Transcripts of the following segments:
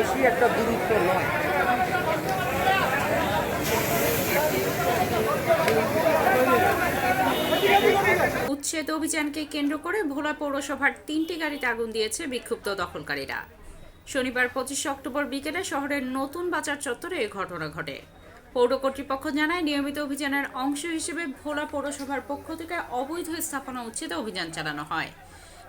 বেশি একটা দূরত্ব নয়। উচ্ছেদ অভিযানকে কেন্দ্র করে ভোলা পৌরসভার 3টি গাড়িতে আগুন দিয়েছে বিক্ষুব্ধ দখলকারীরা। শনিবার 25 অক্টোবর বিকেলে শহরের নতুন বাজার চত্বরে এ ঘটনা ঘটে। পৌর কর্তৃপক্ষ জানায়, নিয়মিত অভিযানের অংশ হিসেবে ভোলা পৌরসভার পক্ষ থেকে অবৈধ স্থাপনা উচ্ছেদে অভিযান চালানো হয়।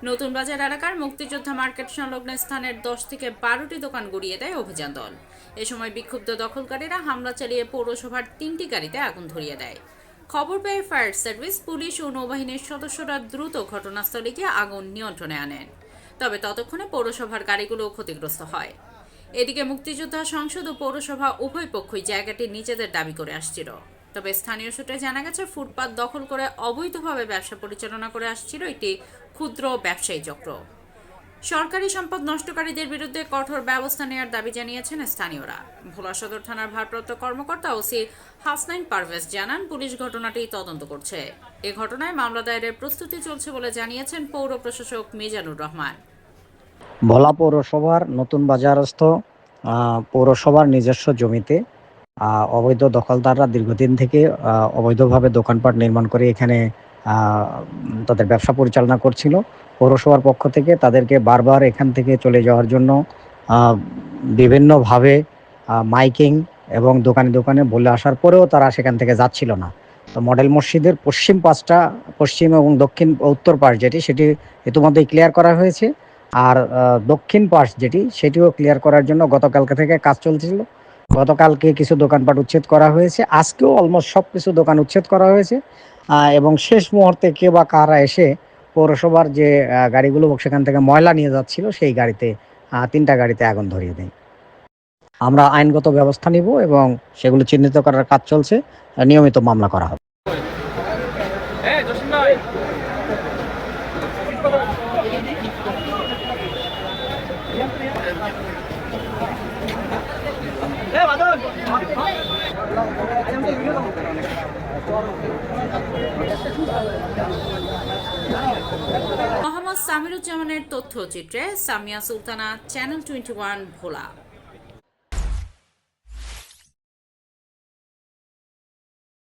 নতুন বাজার এলাকার মুক্তিযোদ্ধা মার্কেট সংলগ্ন স্থানের 10 থেকে 12টি দোকান গুড়িয়ে দেয় অভিযান দল। এ সময় বিক্ষুব্ধ দখলকারীরা হামলা চালিয়ে পৌরসভার 3টি গাড়িতে আগুন ধরিয়ে দেয়। খবর পেয়ে ফায়ার সার্ভিস, পুলিশ ও নৌবাহিনীর সদস্যরা দ্রুত ঘটনাস্থলে গিয়ে আগুন নিয়ন্ত্রণে আনেন। তবে ততক্ষণে পৌরসভার গাড়িগুলো ক্ষতিগ্রস্ত হয়। এদিকে মুক্তিযোদ্ধা সংসদ ও পৌরসভা উভয় পক্ষই জায়গাটি নিজেদের দাবি করে আসছিল। তবে স্থানীয় সূত্রে জানা গেছে, ফুটপাত দখল করে অবৈধভাবে ব্যবসা পরিচালনা করে আসছিল একটি ক্ষুদ্র ব্যবসায়ী চক্র। সরকারি সম্পদ নষ্টকারীদের বিরুদ্ধে কঠোর ব্যবস্থা নেওয়ার দাবি জানিয়েছেন স্থানীয়রা। ভোলা সদর থানার ভারপ্রাপ্ত কর্মকর্তা ওসি হাসনাইন পারভেজ জানান, পুলিশ ঘটনাটি তদন্ত করছে। এ ঘটনায় মামলা দায়েরের প্রস্তুতি চলছে বলে জানিয়েছেন পৌর প্রশাসক মিজানুর রহমান। ভোলা পৌরসভার নতুন বাজারস্থ পৌরসভার নিজস্ব জমিতে অবৈধ দখলদাররা দীর্ঘদিন থেকে অবৈধভাবে দোকানপাট নির্মাণ করে এখানে তাদের ব্যবসা পরিচালনা করছিল। পৌরসভার পক্ষ থেকে তাদেরকে বারবার এখান থেকে চলে যাওয়ার জন্য বিভিন্নভাবে মাইকিং এবং দোকানে দোকানে বলে আসার পরেও তারা সেখান থেকে যাচ্ছিল না। তো মডেল মসজিদের পশ্চিম এবং দক্ষিণ উত্তর পাশ যেটি, সেটি ইতিমধ্যেই ক্লিয়ার করা হয়েছে। আর দক্ষিণ পাশ যেটি, সেটিও ক্লিয়ার করার জন্য গতকালকে থেকে কাজ চলছিল। গতকালকে কিছু দোকানপাট উচ্ছেদ করা হয়েছে, আজকেও অলমোস্ট সব কিছু দোকান উচ্ছেদ করা হয়েছে। এবং শেষ মুহূর্তে কে বা কারা এসে পৌরসভার যে গাড়িগুলো সেখান থেকে ময়লা নিয়ে যাচ্ছিল, সেই গাড়িতে 3টা গাড়িতে আগুন ধরিয়ে দেয়। আমরা আইনগত ব্যবস্থা নিব এবং সেগুলো চিহ্নিত করার কাজ চলছে, নিয়মিত মামলা করা হবে। মোহাম্মদ সামিরুজ্জামানের তথ্যচিত্রে সামিয়া সুলতানা, চ্যানেল 21, ভোলা।